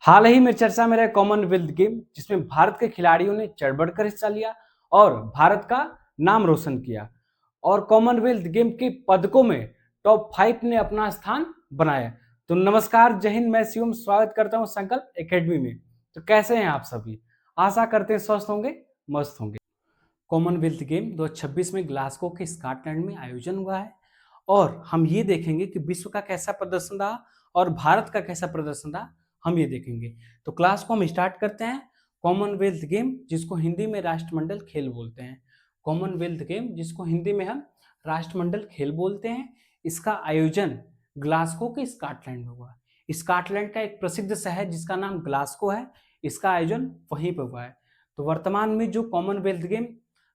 हाल ही में चर्चा में रहे कॉमनवेल्थ गेम, जिसमें भारत के खिलाड़ियों ने चढ़ बढ़कर हिस्सा लिया और भारत का नाम रोशन किया और कॉमनवेल्थ गेम के पदकों में टॉप 5 ने अपना स्थान बनाया। तो नमस्कार, जय हिंद, मैं शिवम स्वागत करता हूं संकल्प एकेडमी में। तो कैसे हैं आप सभी? आशा करते हैं स्वस्थ होंगे, मस्त होंगे। कॉमनवेल्थ गेम 2026 में ग्लासगो के स्कॉटलैंड में आयोजन हुआ है और हम ये देखेंगे कि विश्व का कैसा प्रदर्शन रहा और भारत का कैसा प्रदर्शन रहा, हम ये देखेंगे। तो क्लास को हम स्टार्ट करते हैं। कॉमनवेल्थ गेम, जिसको हिंदी में राष्ट्रमंडल खेल बोलते हैं। कॉमनवेल्थ गेम, जिसको हिंदी में हम राष्ट्रमंडल खेल बोलते हैं, इसका आयोजन ग्लासगो के स्कॉटलैंड में हुआ। स्कॉटलैंड का एक प्रसिद्ध शहर जिसका नाम ग्लासगो है, इसका आयोजन वहीं पर हुआ है। तो वर्तमान में जो कॉमनवेल्थ गेम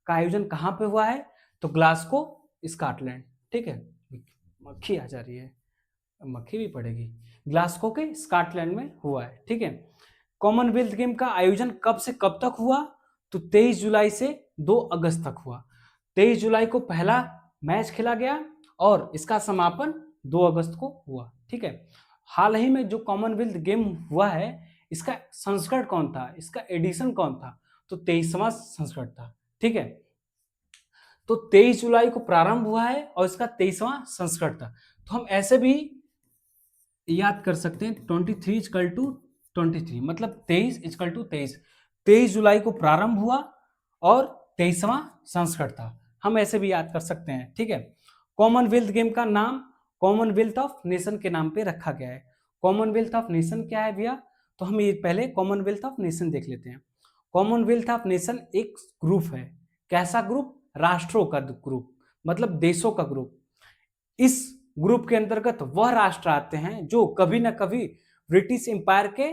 का आयोजन कहाँ पे हुआ है? तो ग्लासगो स्कॉटलैंड। ठीक है, मक्खी आ जा रही है, मक्खी भी पड़ेगी। ग्लासगो के स्कॉटलैंड में हुआ है। ठीक है, कॉमनवेल्थ गेम का आयोजन कब से कब तक हुआ? तो 23 जुलाई से 2 अगस्त तक हुआ। 23 जुलाई को पहला मैच खेला गया और इसका समापन 2 अगस्त को हुआ। ठीक है, हाल ही में जो कॉमनवेल्थ गेम हुआ है, इसका संस्करण कौन था, इसका एडिशन कौन था? तो 23वां संस्करण था। ठीक है, तो 23 जुलाई को प्रारंभ हुआ है और इसका 23वां संस्करण था। तो हम ऐसे भी याद कर सकते हैं 23 = 23, मतलब 23 = 23। 23 जुलाई को प्रारंभ हुआ और 23वां संस्करण था, हम ऐसे भी याद कर सकते हैं। ठीक है, कॉमनवेल्थ गेम का नाम कॉमनवेल्थ ऑफ नेशन के नाम पे रखा गया है। कॉमनवेल्थ ऑफ नेशन क्या है भैया? तो हम ये पहले कॉमनवेल्थ ऑफ नेशन देख लेते हैं। कॉमनवेल्थ ऑफ नेशन एक ग्रुप है। कैसा ग्रुप? राष्ट्रों का ग्रुप, मतलब देशों का ग्रुप। इस ग्रुप के अंतर्गत वह राष्ट्र आते हैं जो कभी ना कभी ब्रिटिश एम्पायर के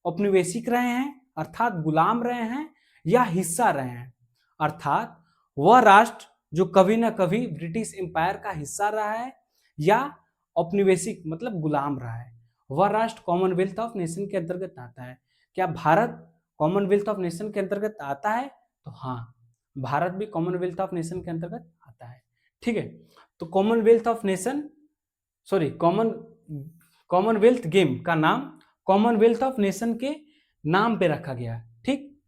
औपनिवेशिक रहे हैं, अर्थात गुलाम रहे हैं, या हिस्सा रहे हैं। अर्थात वह राष्ट्र जो कभी ना कभी ब्रिटिश एम्पायर का हिस्सा रहा है या औपनिवेशिक मतलब गुलाम रहा है, वह राष्ट्र कॉमनवेल्थ ऑफ नेशन के अंतर्गत आता है। क्या भारत कॉमनवेल्थ ऑफ नेशन के अंतर्गत आता है? तो हाँ, भारत भी कॉमनवेल्थ ऑफ नेशन के अंतर्गत आता है। ठीक है, तो Commonwealth of nation sorry Commonwealth game का नाम कॉमनवेल्थ ऑफ नेशन के नाम पे रखा गया। ठीक,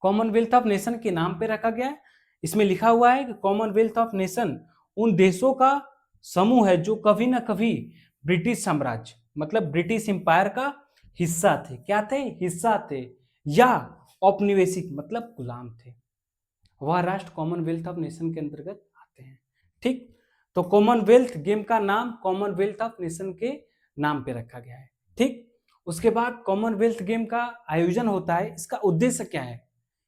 कॉमनवेल्थ ऑफ नेशन के नाम पे रखा गया है। इसमें लिखा हुआ है कि कॉमनवेल्थ ऑफ नेशन उन देशों का समूह है जो कभी ना कभी ब्रिटिश साम्राज्य मतलब ब्रिटिश एम्पायर का हिस्सा थे। क्या थे? हिस्सा थे, या औपनिवेशिक मतलब गुलाम थे। वह राष्ट्र कॉमनवेल्थ ऑफ नेशन के अंतर्गत आते हैं। ठीक, तो कॉमनवेल्थ गेम का नाम कॉमनवेल्थ ऑफ नेशन के नाम पे रखा गया है। ठीक, उसके बाद कॉमनवेल्थ गेम का आयोजन होता है, इसका उद्देश्य क्या है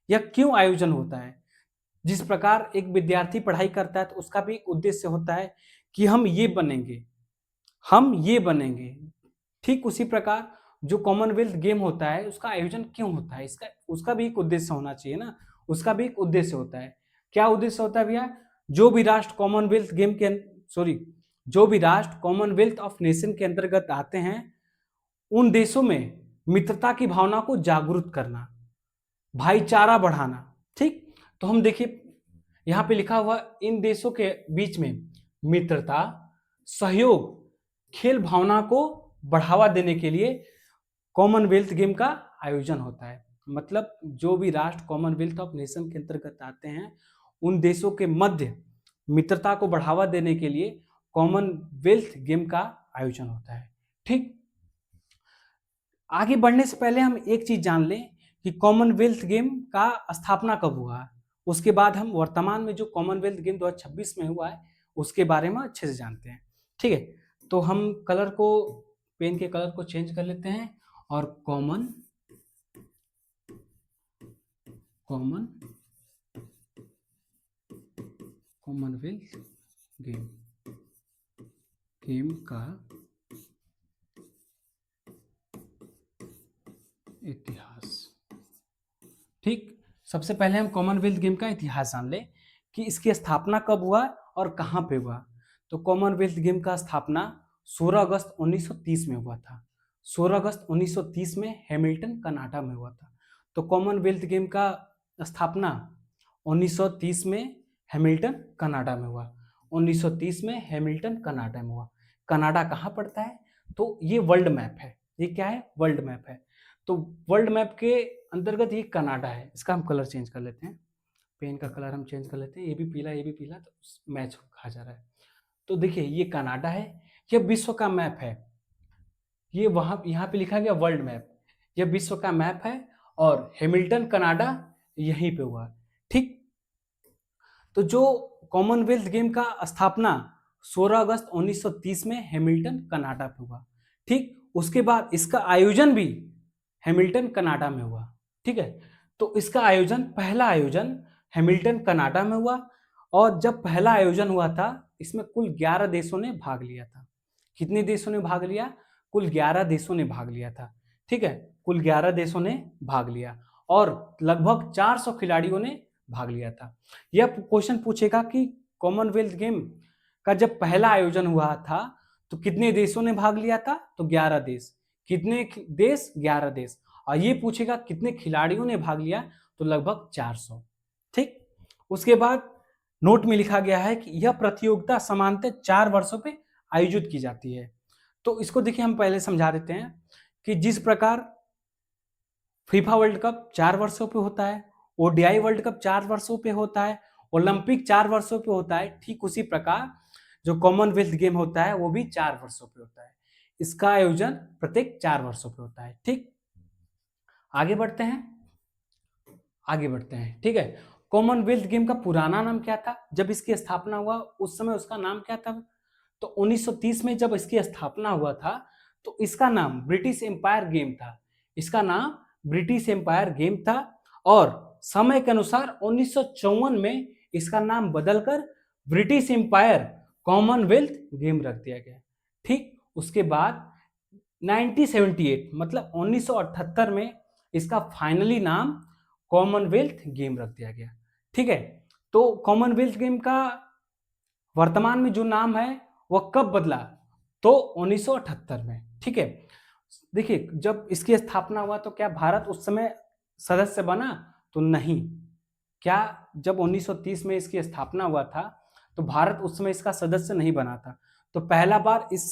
या क्यों आयोजन होता है? जिस प्रकार एक विद्यार्थी पढ़ाई करता है तो उसका भी एक उद्देश्य होता है कि हम ये बनेंगे, हम ये बनेंगे। ठीक उसी प्रकार जो कॉमनवेल्थ गेम होता है उसका आयोजन क्यों होता है, इसका उसका भी एक उद्देश्य होना चाहिए ना। उसका भी एक उद्देश्य होता है। क्या उद्देश्य होता है भैया? जो भी राष्ट्र कॉमनवेल्थ गेम के सॉरी जो भी राष्ट्र कॉमनवेल्थ ऑफ नेशन के अंतर्गत आते हैं, उन देशों में मित्रता की भावना को जागरूक करना, भाईचारा बढ़ाना। ठीक, तो हम देखिए यहाँ पे लिखा हुआ इन देशों के बीच में मित्रता, सहयोग, खेल भावना को बढ़ावा देने के लिए कॉमनवेल्थ गेम का आयोजन होता है। मतलब जो भी राष्ट्र कॉमनवेल्थ ऑफ नेशन के अंतर्गत आते हैं, उन देशों के मध्य मित्रता को बढ़ावा देने के लिए कॉमनवेल्थ गेम का आयोजन होता है। ठीक, आगे बढ़ने से पहले हम एक चीज जान लें कि कॉमनवेल्थ गेम का स्थापना कब हुआ। उसके बाद हम वर्तमान में जो कॉमनवेल्थ गेम 2026 में हुआ है उसके बारे में अच्छे से जानते हैं। ठीक है, तो हम कलर को, पेन के कलर को चेंज कर लेते हैं और कॉमनवेल्थ गेम का इतिहास। ठीक, सबसे पहले हम कॉमनवेल्थ गेम का इतिहास जान ले कि इसकी स्थापना कब हुआ और कहां पे हुआ। तो कॉमनवेल्थ गेम का स्थापना 16 अगस्त 1930 में हुआ था। 16 अगस्त 1930 में हैमिल्टन कनाडा में हुआ था। तो कॉमनवेल्थ गेम का स्थापना 1930 में हैमिल्टन कनाडा में हुआ। 1930 में हैमिल्टन कनाडा में हुआ। कनाडा कहाँ पड़ता है? तो ये वर्ल्ड मैप है। ये क्या है, वर्ल्ड मैप है। तो वर्ल्ड मैप के अंतर्गत ये कनाडा है। इसका हम कलर चेंज कर लेते हैं, पेन का कलर हम चेंज कर लेते हैं, ये भी पीला ये भी पीला, तो मैच कहा जा रहा है। तो देखिए ये कनाडा है, ये विश्व का मैप है, ये वहां यहाँ पे लिखा गया वर्ल्ड मैप, ये विश्व का मैप है और हैमिल्टन कनाडा यहीं पे हुआ। ठीक, तो जो कॉमनवेल्थ गेम का स्थापना 16 अगस्त 1930 में हैमिल्टन कनाडा पे हुआ। ठीक, उसके बाद इसका आयोजन भी हैमिल्टन कनाडा में हुआ। ठीक है, तो इसका आयोजन, पहला आयोजन हैमिल्टन कनाडा में हुआ, और जब पहला आयोजन हुआ था इसमें कुल 11 देशों ने भाग लिया था। कितने देशों ने भाग लिया? कुल 11 देशों ने भाग लिया था। ठीक है, कुल 11 देशों ने भाग लिया और लगभग 400 खिलाड़ियों ने भाग लिया था। यह क्वेश्चन पूछेगा कि कॉमनवेल्थ गेम का जब पहला आयोजन हुआ था तो कितने देशों ने भाग लिया था? तो 11 देश। कितने देश? 11 देश। और ये पूछेगा कितने खिलाड़ियों ने भाग लिया, तो लगभग 400। ठीक, उसके बाद नोट में लिखा गया है कि यह प्रतियोगिता सामान्यतः 4 वर्षों पे आयोजित की जाती है। तो इसको देखिए हम पहले समझा देते हैं कि जिस प्रकार फीफा वर्ल्ड कप 4 वर्षों पे होता है, ओडीआई वर्ल्ड कप 4 वर्षों पे होता है, ओलंपिक 4 वर्षों पे होता है, ठीक उसी प्रकार जो कॉमनवेल्थ गेम होता है वो भी 4 वर्षों पे होता है। इसका आयोजन प्रत्येक 4 वर्षों पे होता है। ठीक, आगे बढ़ते हैं, आगे बढ़ते हैं। ठीक है, कॉमनवेल्थ गेम का पुराना नाम क्या था? जब इसकी स्थापना हुआ उस समय उसका नाम क्या था? तो 1930 में जब इसकी स्थापना हुआ था तो इसका नाम ब्रिटिश एम्पायर गेम था। इसका नाम ब्रिटिश एम्पायर गेम था और समय के अनुसार 1954 में इसका नाम बदलकर ब्रिटिश एम्पायर कॉमनवेल्थ गेम रख दिया गया। ठीक, उसके बाद 1978 मतलब 1978 में इसका फाइनली नाम कॉमनवेल्थ गेम रख दिया गया। ठीक है, तो कॉमनवेल्थ गेम का वर्तमान में जो नाम है वह कब बदला? तो 1978 में। ठीक है, देखिए जब इसकी स्थापना हुआ तो क्या भारत उस समय सदस्य बना? तो नहीं। क्या जब 1930 में इसकी स्थापना हुआ था तो भारत उस समय इसका सदस्य नहीं बना था। तो पहला बार इस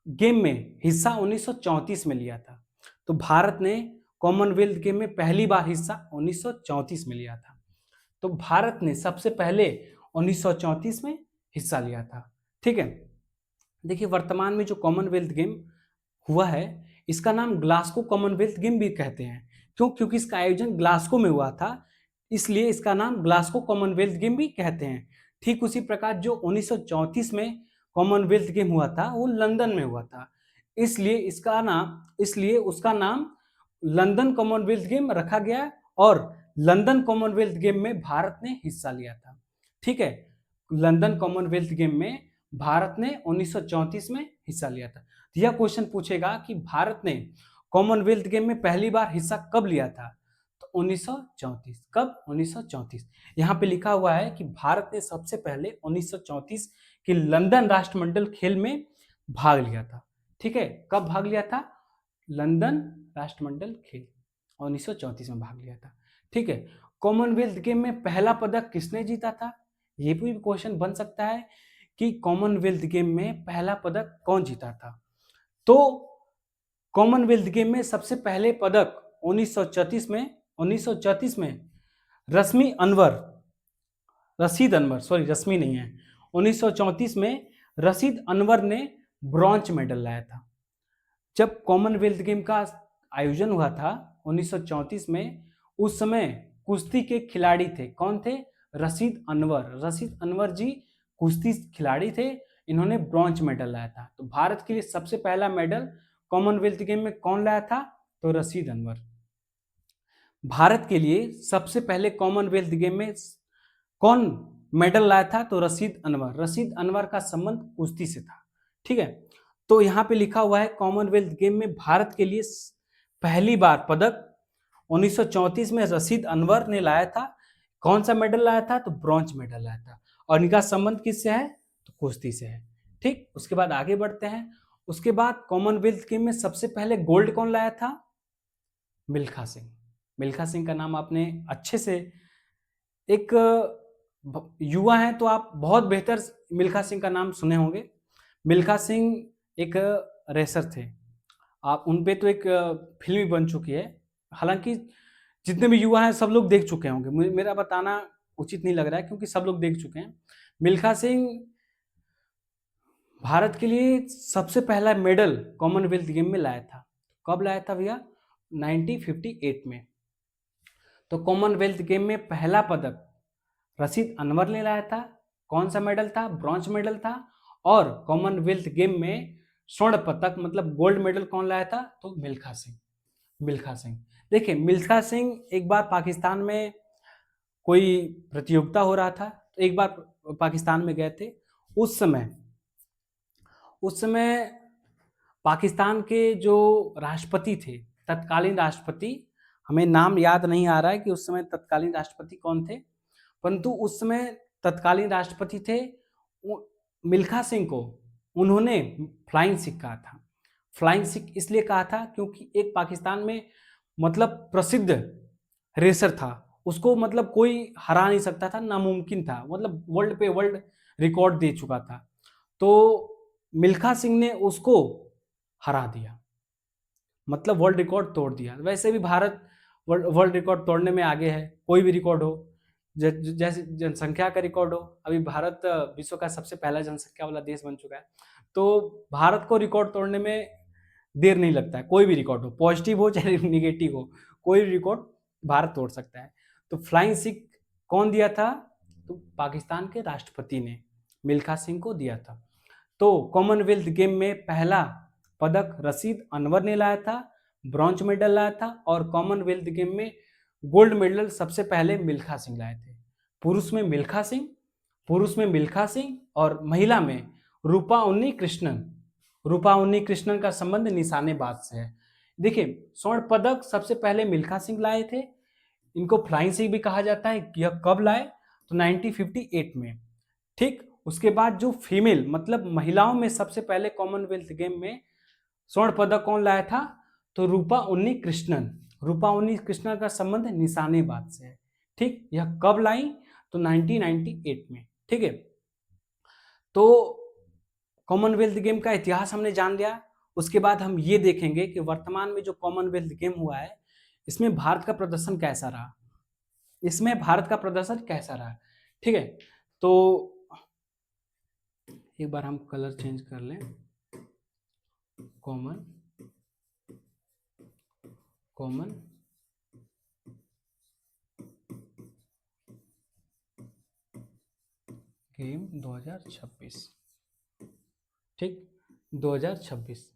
गेम में हिस्सा 1934 में लिया था। तो भारत ने कॉमनवेल्थ गेम में पहली बार हिस्सा 1934 में लिया था। तो भारत ने सबसे पहले 1934 में हिस्सा लिया था। ठीक है, देखिए वर्तमान में जो कॉमनवेल्थ गेम हुआ है इसका नाम ग्लासगो कॉमनवेल्थ गेम भी कहते हैं। क्यों? क्योंकि इसका आयोजन ग्लासगो में हुआ था, इसलिए इसका नाम ग्लासगो कॉमनवेल्थ गेम भी कहते हैं। ठीक उसी प्रकार जो 1934 में कॉमनवेल्थ गेम हुआ था वो लंदन में हुआ था, इसलिए उसका नाम लंदन कॉमनवेल्थ गेम रखा गया और लंदन कॉमनवेल्थ गेम में भारत ने हिस्सा लिया था। ठीक है, लंदन कॉमनवेल्थ गेम में भारत ने 1934 में हिस्सा लिया था। यह क्वेश्चन पूछेगा कि भारत ने कॉमनवेल्थ गेम में पहली बार हिस्सा कब लिया था? तो 1934। कब? 1934। यहाँ पे लिखा हुआ है कि भारत ने सबसे पहले 1934 के लंदन राष्ट्रमंडल खेल में भाग लिया था। ठीक है, कब भाग लिया था? लंदन राष्ट्रमंडल खेल 1934 में भाग लिया था। ठीक है, कॉमनवेल्थ गेम में पहला पदक किसने जीता था? ये भी क्वेश्चन बन सकता है कि कॉमनवेल्थ गेम में पहला पदक कौन जीता था। तो कॉमनवेल्थ गेम में सबसे पहले पदक 1934 में रशीद अनवर, सॉरी रश्मि नहीं है, 1934 में रशीद अनवर ने ब्रॉन्ज मेडल लाया था। जब कॉमनवेल्थ गेम का आयोजन हुआ था 1934 में, उस समय कुश्ती के खिलाड़ी थे। कौन थे? रशीद अनवर जी कुश्ती खिलाड़ी थे, इन्होंने ब्रॉन्ज मेडल लाया था। तो भारत के लिए सबसे पहला मेडल कॉमनवेल्थ गेम में कौन लाया था? तो रशीद अनवर। भारत के लिए सबसे पहले कॉमनवेल्थ गेम में कौन मेडल लाया था? तो रशीद अनवर का संबंध कुश्ती से था। ठीक है, तो यहाँ पे लिखा हुआ है कॉमनवेल्थ गेम में भारत के लिए पहली बार पदक 1934 में रशीद अनवर ने लाया था। कौन सा मेडल लाया था? तो ब्रॉन्ज मेडल लाया था। और इनका संबंध किससे है? तो कुश्ती से है। ठीक, उसके बाद आगे बढ़ते हैं। उसके बाद कॉमनवेल्थ गेम में सबसे पहले गोल्ड कौन लाया था? मिल्खा सिंह। मिल्खा सिंह का नाम आपने अच्छे से, एक युवा हैं तो आप बहुत बेहतर मिल्खा सिंह का नाम सुने होंगे। मिल्खा सिंह एक रेसर थे आप उन पे तो एक फिल्म भी बन चुकी है। हालाँकि जितने भी युवा हैं सब लोग देख चुके होंगे। मेरा बताना उचित नहीं लग रहा है क्योंकि सब लोग देख चुके हैं। मिल्खा सिंह भारत के लिए सबसे पहला मेडल कॉमनवेल्थ गेम में लाया था। कब लाया था भैया? 1958 में। तो कॉमनवेल्थ गेम में पहला पदक रशीद अनवर ने लाया था। कौन सा मेडल था? ब्रॉन्ज मेडल था। और कॉमनवेल्थ गेम में स्वर्ण पदक मतलब गोल्ड मेडल कौन लाया था? तो मिल्खा सिंह। मिल्खा सिंह, देखिए मिल्खा सिंह एक बार पाकिस्तान में कोई प्रतियोगिता हो रहा था, तो एक बार पाकिस्तान में गए थे। उस समय पाकिस्तान के जो राष्ट्रपति थे, तत्कालीन राष्ट्रपति, हमें नाम याद नहीं आ रहा है कि उस समय तत्कालीन राष्ट्रपति कौन थे, परंतु उस समय तत्कालीन राष्ट्रपति थे मिल्खा सिंह को उन्होंने फ्लाइंग सिख कहा था। फ्लाइंग सिख इसलिए कहा था क्योंकि एक पाकिस्तान में मतलब प्रसिद्ध रेसर था, उसको मतलब कोई हरा नहीं सकता था, नामुमकिन था, मतलब वर्ल्ड पे वर्ल्ड रिकॉर्ड दे चुका था। तो मिल्खा सिंह ने उसको हरा दिया, मतलब वर्ल्ड रिकॉर्ड तोड़ दिया। वैसे भी भारत वर्ल्ड रिकॉर्ड तोड़ने में आगे है, कोई भी रिकॉर्ड हो, जैसे जनसंख्या का रिकॉर्ड हो, अभी भारत विश्व का सबसे पहला जनसंख्या वाला देश बन चुका है। तो भारत को रिकॉर्ड तोड़ने में देर नहीं लगता है, कोई भी रिकॉर्ड हो, पॉजिटिव हो चाहे निगेटिव हो, कोई भी रिकॉर्ड भारत तोड़ सकता है। तो फ्लाइंग सिख कौन दिया था? तो पाकिस्तान के राष्ट्रपति ने मिल्खा सिंह को दिया था। तो कॉमनवेल्थ गेम में पहला पदक रशीद अनवर ने लाया था, ब्रॉन्ज मेडल लाया था, और कॉमनवेल्थ गेम में गोल्ड मेडल सबसे पहले मिल्खा सिंह लाए थे। पुरुष में मिल्खा सिंह और महिला में रूपा उन्नी कृष्णन। रूपा उन्नी कृष्णन का संबंध निशानेबाज से है। देखिए स्वर्ण पदक सबसे पहले मिल्खा सिंह लाए थे, इनको फ्लाइंग सिंह भी कहा जाता है। यह कब लाए? तो 1958 में। ठीक, उसके बाद जो फीमेल मतलब महिलाओं में सबसे पहले कॉमनवेल्थ गेम में स्वर्ण पदक कौन लाया था? तो रूपा उन्नी कृष्णन। रूपा उन्नी कृष्णन का संबंध निशानेबाज से है। ठीक, यह कब लाई? तो 1998 में। ठीक है, तो कॉमनवेल्थ गेम का इतिहास हमने जान लिया। उसके बाद हम ये देखेंगे कि वर्तमान में जो कॉमनवेल्थ गेम हुआ है इसमें भारत का प्रदर्शन कैसा रहा। ठीक है, तो एक बार हम कलर चेंज कर लें। Common game 2026। ठीक, 2026।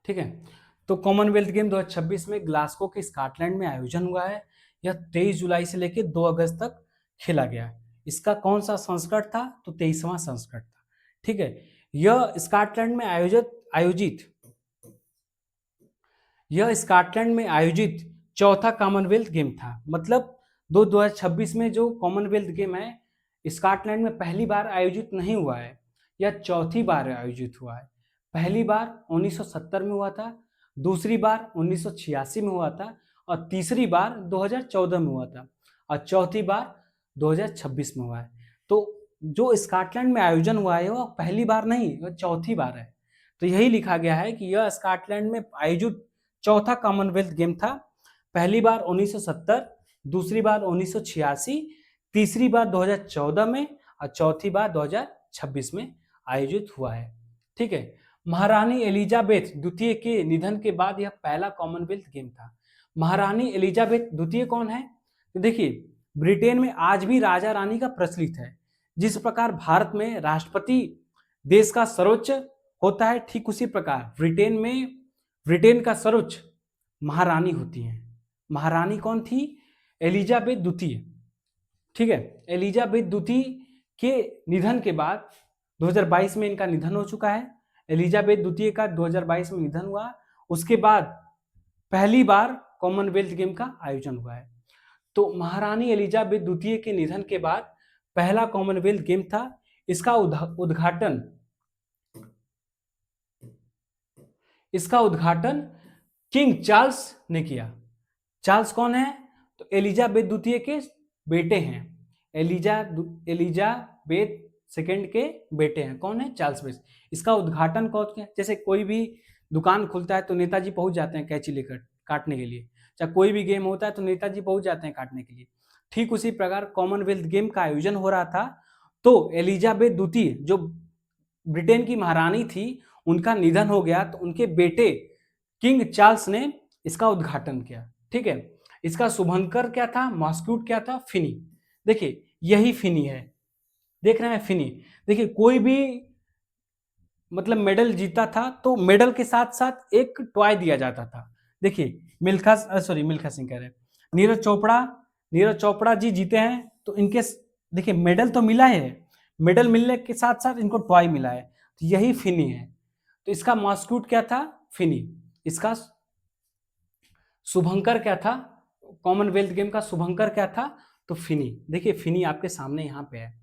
ठीक है, तो कॉमनवेल्थ गेम 2026 में ग्लासगो के स्कॉटलैंड में आयोजन हुआ है। यह 23 जुलाई से लेकर 2 अगस्त तक खेला गया। इसका कौन सा संस्करण था? तो 23वां संस्करण था। ठीक है, यह स्कॉटलैंड में आयोजित चौथा कॉमनवेल्थ गेम था। मतलब 2026 में जो कॉमनवेल्थ गेम है स्कॉटलैंड में पहली बार आयोजित नहीं हुआ है, यह चौथी बार आयोजित हुआ है। पहली बार 1970 में हुआ था, दूसरी बार 1986 में हुआ था, और तीसरी बार 2014 में हुआ था, और चौथी बार 2026 में हुआ है। तो जो स्कॉटलैंड में आयोजन हुआ है वह पहली बार नहीं, वह चौथी बार है। तो यही लिखा गया है कि यह स्कॉटलैंड में आयोजित चौथा कॉमनवेल्थ गेम था। पहली बार 1970, दूसरी बार 1986, तीसरी बार 2014 में, और चौथी बार 2026 में आयोजित हुआ है। ठीक है, महारानी एलिजाबेथ द्वितीय के निधन के बाद यह पहला कॉमनवेल्थ गेम था। महारानी एलिजाबेथ द्वितीय कौन है? तो देखिए ब्रिटेन में आज भी राजा रानी का प्रचलित है। जिस प्रकार भारत में राष्ट्रपति देश का सर्वोच्च होता है, ठीक उसी प्रकार ब्रिटेन का सर्वोच्च महारानी होती है। महारानी कौन थी? एलिजाबेथ द्वितीय। ठीक है, एलिजाबेथ द्वितीय के निधन के बाद 2022 में इनका निधन हो चुका है। एलिजाबेथ द्वितीय का 2022 में निधन हुआ। उसके बाद पहली बार कॉमनवेल्थ गेम का आयोजन हुआ है। तो महारानी एलिजाबेथ द्वितीय के निधन के बाद पहला कॉमनवेल्थ गेम था। इसका उद्घाटन किंग चार्ल्स ने किया। चार्ल्स कौन है? तो एलिजाबेथ द्वितीय के बेटे हैं। एलिजाबेथ सेकेंड के बेटे हैं। कौन है? Charles base. इसका उद्घाटन कौन किया? जैसे कोई भी दुकान खुलता है तो नेताजी पहुंच जाते हैं कैंची लेकर काटने के लिए, चाहे कोई भी गेम होता है तो नेताजी पहुंच जाते हैं काटने के लिए। ठीक उसी प्रकार कॉमनवेल्थ गेम का आयोजन हो रहा था, तो एलिजाबेथ द्वितीय जो ब्रिटेन की महारानी थी, उनका निधन हो गया, तो उनके बेटे किंग चार्ल्स ने इसका उद्घाटन किया। ठीक है, इसका शुभंकर क्या था? मॉस्क्यूट क्या था? फिनी। देखिए यही फिनी है, देख रहे हैं फिनी। देखिए कोई भी मतलब मेडल जीता था तो मेडल के साथ साथ एक टॉय दिया जाता था। देखिए मिल्खा सिंह कह रहे हैं, नीरज चोपड़ा जी जीते हैं तो इनके देखिए मेडल तो मिला है, मेडल मिलने के साथ साथ इनको टॉय मिला है, तो यही फिनी है। तो इसका मॉस्क्यूट क्या था? फिनी। इसका शुभंकर क्या था? कॉमनवेल्थ गेम का शुभंकर क्या था? तो फिनी। देखिए फिनी आपके सामने यहाँ पे है।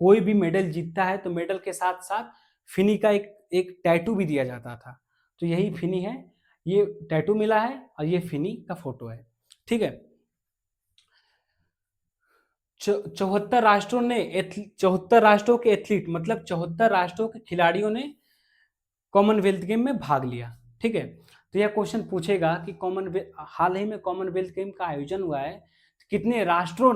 कोई भी मेडल जीतता है तो मेडल के साथ साथ फिनी का एक टैटू भी दिया जाता था, तो यही फिनी है। ये टैटू मिला है और ये फिनी का फोटो है। ठीक है, 74 राष्ट्रों के एथलीट मतलब 74 राष्ट्रों के खिलाड़ियों ने कॉमनवेल्थ गेम में भाग लिया। ठीक है, तो यह क्वेश्चन पूछेगा कि हाल ही में कॉमनवेल्थ गेम का आयोजन हुआ है, कितने राष्ट्रों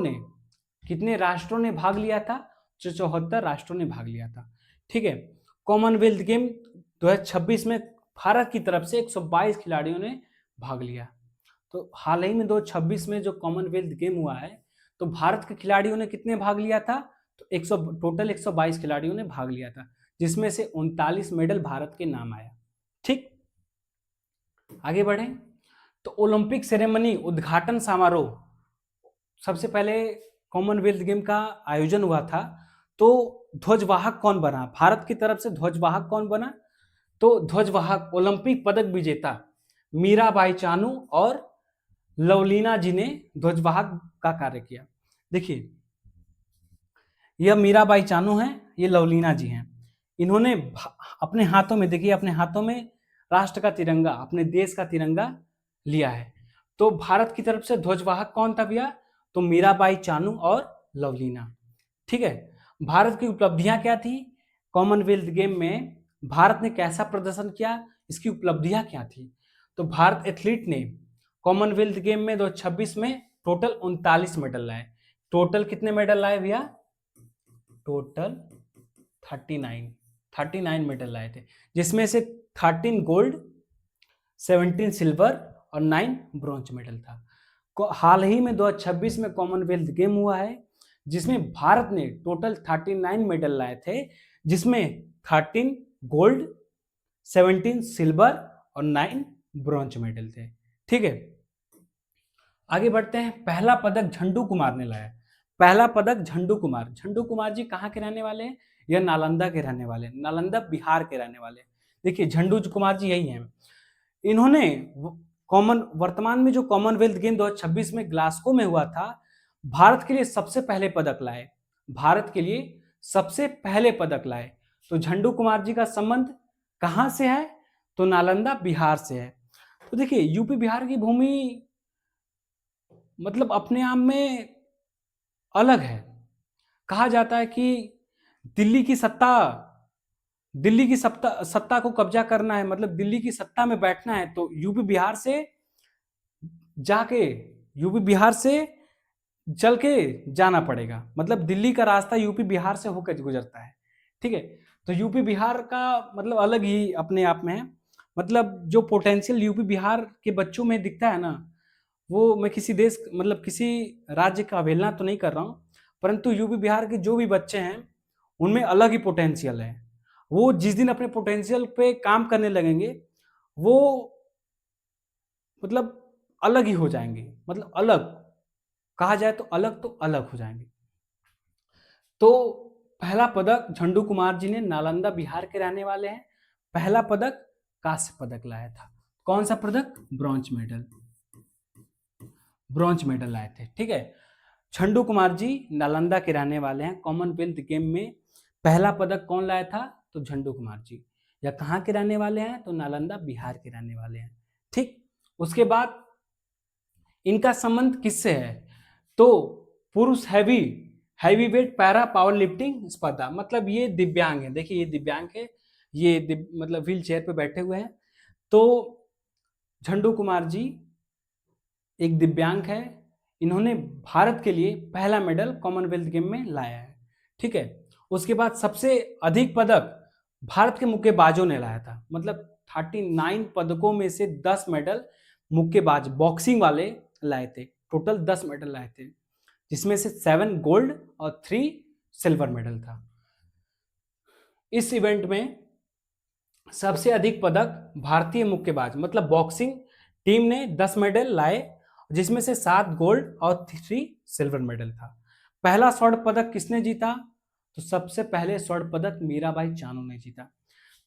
ने भाग लिया था? 74 राष्ट्रों ने भाग लिया था। ठीक है, कॉमनवेल्थ गेम 2026 में भारत की तरफ से 122 खिलाड़ियों ने भाग लिया। तो हाल ही में 2026 में जो कॉमनवेल्थ गेम हुआ है, तो भारत के खिलाड़ियों ने कितने भाग लिया था? तो टोटल 122 खिलाड़ियों ने भाग लिया था, जिसमें से 39 मेडल भारत के नाम आया। ठीक, आगे बढ़े तो ओलंपिक सेरेमनी उद्घाटन समारोह, सबसे पहले कॉमनवेल्थ गेम का आयोजन हुआ था, तो ध्वजवाहक कौन बना? भारत की तरफ से ध्वजवाहक कौन बना? तो ध्वजवाहक ओलंपिक पदक विजेता मीराबाई चानू और लवलीना जी ने ध्वजवाहक का कार्य किया। देखिए यह मीराबाई चानू हैं, ये लवलीना जी हैं। इन्होंने अपने हाथों में, देखिए अपने हाथों में राष्ट्र का तिरंगा, अपने देश का तिरंगा लिया है। तो भारत की तरफ से ध्वजवाहक कौन था भैया? तो मीराबाई चानू और लवलीना। ठीक है, भारत की उपलब्धियां क्या थी? कॉमनवेल्थ गेम में भारत ने कैसा प्रदर्शन किया, इसकी उपलब्धियां क्या थी? तो भारत एथलीट ने कॉमनवेल्थ गेम में 2026 में टोटल 39 मेडल लाए। टोटल कितने मेडल लाए भैया? टोटल 39 मेडल लाए थे, जिसमें से 13 गोल्ड, 17 सिल्वर और 9 ब्रॉन्ज मेडल था। हाल ही में 2026 में कॉमनवेल्थ गेम हुआ है, जिसमें भारत ने टोटल 39 मेडल लाए थे, जिसमें 13 गोल्ड, 17 सिल्वर और 9 ब्रॉन्ज मेडल थे। ठीक है, आगे बढ़ते हैं। पहला पदक झंडू कुमार ने लाया। पहला पदक झंडू कुमार जी कहाँ के रहने वाले हैं? यह नालंदा के रहने वाले, नालंदा बिहार के रहने वाले। देखिए झंडू कुमार जी यही हैं। इन्होंने वर्तमान में जो कॉमनवेल्थ गेम 2026 में ग्लासगो में हुआ था, भारत के लिए सबसे पहले पदक लाए। भारत के लिए सबसे पहले पदक लाए। तो झंडू कुमार जी का संबंध कहां से है? तो नालंदा बिहार से है। तो देखिए यूपी बिहार की भूमि मतलब अपने आप में अलग है। कहा जाता है कि दिल्ली की सत्ता को कब्जा करना है, मतलब दिल्ली की सत्ता में बैठना है, तो यूपी बिहार से चल के जाना पड़ेगा। मतलब दिल्ली का रास्ता यूपी बिहार से होकर गुजरता है। ठीक है, तो यूपी बिहार का मतलब अलग ही अपने आप में है। मतलब जो पोटेंशियल यूपी बिहार के बच्चों में दिखता है ना, वो मैं किसी देश मतलब किसी राज्य का अवहेलना तो नहीं कर रहा हूँ, परंतु यूपी बिहार के जो भी बच्चे हैं उनमें अलग ही पोटेंशियल है। वो जिस दिन अपने पोटेंशियल पे काम करने लगेंगे, वो मतलब अलग ही हो जाएंगे। मतलब अलग कहा जाए तो अलग हो जाएंगे। तो पहला पदक झंडू कुमार जी ने, नालंदा बिहार के रहने वाले हैं। पहला पदक कांस्य पदक लाया था। कौन सा पदक? ब्रॉन्ज मेडल लाए थे। ठीक है, झंडू कुमार जी नालंदा के रहने वाले हैं। कॉमनवेल्थ गेम में पहला पदक कौन लाया था? तो झंडू कुमार जी। या कहाँ के रहने वाले हैं? तो नालंदा बिहार के रहने वाले हैं। ठीक, उसके बाद इनका संबंध किससे है? तो पुरुष heavy heavy weight para power lifting स्पर्धा, मतलब ये दिव्यांग है, देखिए ये दिव्यांग है, ये मतलब व्हील चेयर पे बैठे हुए हैं। तो झंडू कुमार जी एक दिव्यांग है, इन्होंने भारत के लिए पहला मेडल कॉमनवेल्थ गेम में लाया है। ठीक है, उसके बाद सबसे अधिक पदक भारत के मुक्केबाजों ने लाया था, मतलब 39 पदकों में से 10 मेडल मुक्केबाज बॉक्सिंग वाले लाए थे, टोटल 10 मेडल लाए थे, जिसमें से 7 गोल्ड और 3 सिल्वर मेडल था। इस इवेंट में सबसे अधिक पदक भारतीय मुक्केबाज मतलब बॉक्सिंग टीम ने 10 मेडल लाए, जिसमें से 7 गोल्ड और 3 सिल्वर मेडल था। पहला स्वर्ण पदक किसने जीता? तो सबसे पहले स्वर्ण पदक मीराबाई चानू ने जीता।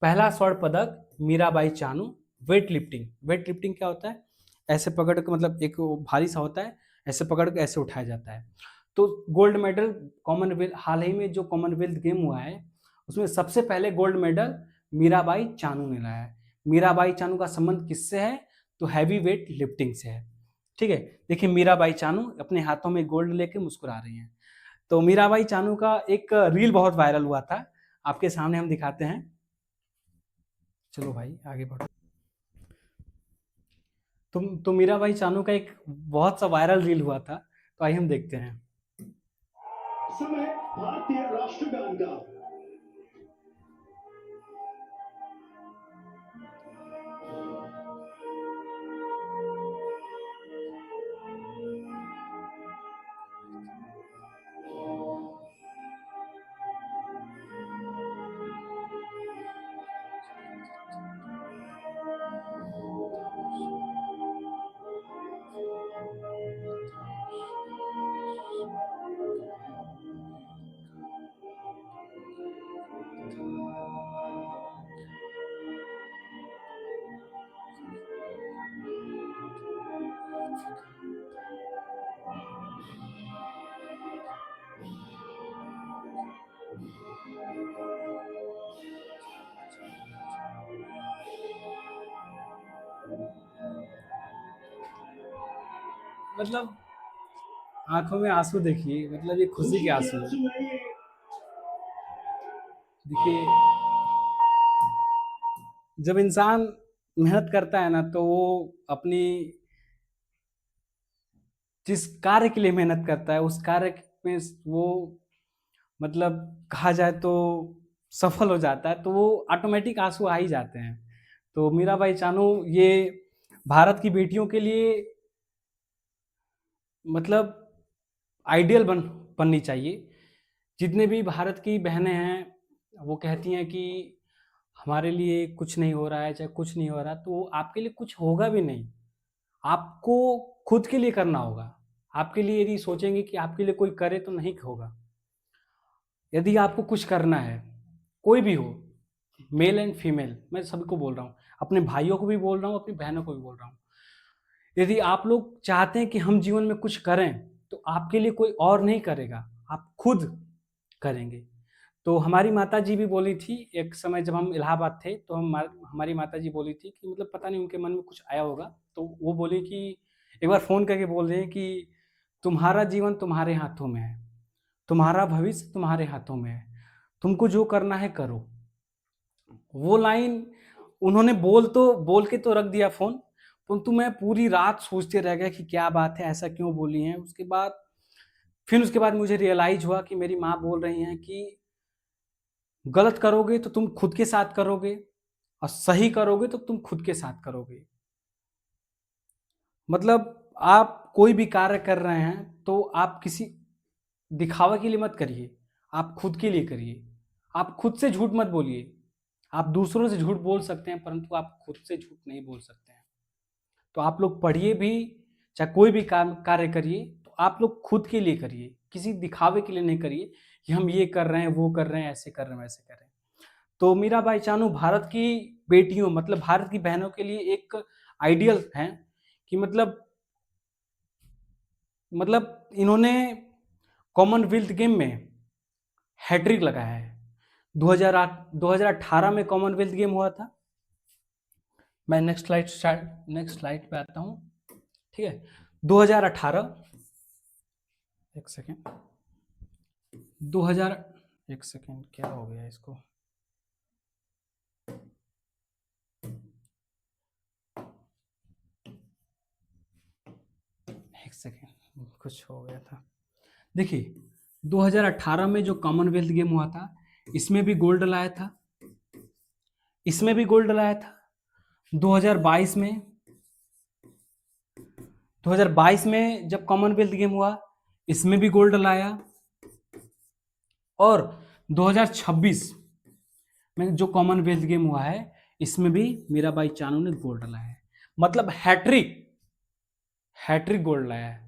पहला स्वर्ण पदक Mirabai Chanu. Weight lifting, weight lifting क्या होता है? ऐसे पकड़ के, मतलब एक भारी सा होता है, ऐसे पकड़ के ऐसे उठाया जाता है। तो गोल्ड मेडल कॉमनवेल्थ, हाल ही में जो कॉमनवेल्थ गेम हुआ है उसमें सबसे पहले गोल्ड मेडल मीराबाई चानू ने लाया है। मीराबाई चानू का संबंध किससे है? तो हैवी वेट लिफ्टिंग से है। ठीक है, देखिए मीराबाई चानू अपने हाथों में गोल्ड लेके मुस्कुरा रही हैं। तो मीराबाई चानू का एक रील बहुत वायरल हुआ था, आपके सामने हम दिखाते हैं। चलो भाई आगे बढ़ो। तो मीराबाई चानू का एक बहुत सा वायरल रील हुआ था, तो आइए हम देखते हैं। समय भारतीय राष्ट्रगान का। मतलब आंखों में आंसू देखिए, मतलब ये खुशी के आंसू है। देखिए जब इंसान मेहनत करता है ना, तो वो अपनी जिस कार्य के लिए मेहनत करता है उस कार्य में वो, मतलब कहा जाए तो सफल हो जाता है, तो वो ऑटोमेटिक आंसू आ ही जाते हैं। तो मीराबाई चानू ये भारत की बेटियों के लिए मतलब आइडियल बननी चाहिए। जितने भी भारत की बहनें हैं वो कहती हैं कि हमारे लिए कुछ नहीं हो रहा है, चाहे कुछ नहीं हो रहा, तो आपके लिए कुछ होगा भी नहीं। आपको खुद के लिए करना होगा। आपके लिए यदि सोचेंगे कि आपके लिए कोई करे तो नहीं होगा। यदि आपको कुछ करना है, कोई भी हो, मेल एंड फीमेल, मैं सभी को बोल रहा हूँ, अपने भाइयों को भी बोल रहा हूँ, अपनी बहनों को भी बोल रहा हूँ, यदि आप लोग चाहते हैं कि हम जीवन में कुछ करें तो आपके लिए कोई और नहीं करेगा, आप खुद करेंगे। तो हमारी माता जी भी बोली थी एक समय जब हम इलाहाबाद थे, तो हमारी माता जी बोली थी कि मतलब पता नहीं उनके मन में कुछ आया होगा, तो वो बोली कि एक बार फोन करके बोल रहे हैं कि तुम्हारा जीवन तुम्हारे हाथों में है, तुम्हारा भविष्य तुम्हारे हाथों में है, तुमको जो करना है करो। वो लाइन उन्होंने बोल के तो रख दिया फोन, परंतु मैं पूरी रात सोचते रह गया कि क्या बात है, ऐसा क्यों बोली हैं। उसके बाद मुझे रियलाइज हुआ कि मेरी माँ बोल रही हैं कि गलत करोगे तो तुम खुद के साथ करोगे, और सही करोगे तो तुम खुद के साथ करोगे। मतलब आप कोई भी कार्य कर रहे हैं तो आप किसी दिखावे के लिए मत करिए, आप खुद के लिए करिए। आप खुद से झूठ मत बोलिए। आप दूसरों से झूठ बोल सकते हैं, परंतु आप खुद से झूठ नहीं बोल सकते हैं। तो आप लोग पढ़िए भी, चाहे कोई भी काम कार्य करिए, तो आप लोग खुद के लिए करिए, किसी दिखावे के लिए नहीं करिए कि हम ये कर रहे हैं, वो कर रहे हैं, ऐसे कर रहे हैं, वैसे कर रहे हैं। तो मीराबाई चानू भारत की बेटियों, मतलब भारत की बहनों के लिए एक आइडियल हैं कि मतलब इन्होंने कॉमनवेल्थ गेम में हैट्रिक लगाया है। 2018 में कॉमनवेल्थ गेम हुआ था। मैं नेक्स्ट स्लाइड पे आता हूँ। ठीक है, 2018, एक सेकेंड, 2000, एक सेकेंड, क्या हो गया इसको, एक सेकेंड, कुछ हो गया था। देखिए 2018 में जो कॉमनवेल्थ गेम हुआ था, इसमें भी गोल्ड लाया था, इसमें भी गोल्ड लाया था। 2022 में 2022 में जब कॉमनवेल्थ गेम हुआ, इसमें भी गोल्ड लाया। और 2026 में जो कॉमनवेल्थ गेम हुआ है, इसमें भी मीराबाई चानू ने गोल्ड लाया है। मतलब हैट्रिक, हैट्रिक गोल्ड लाया है।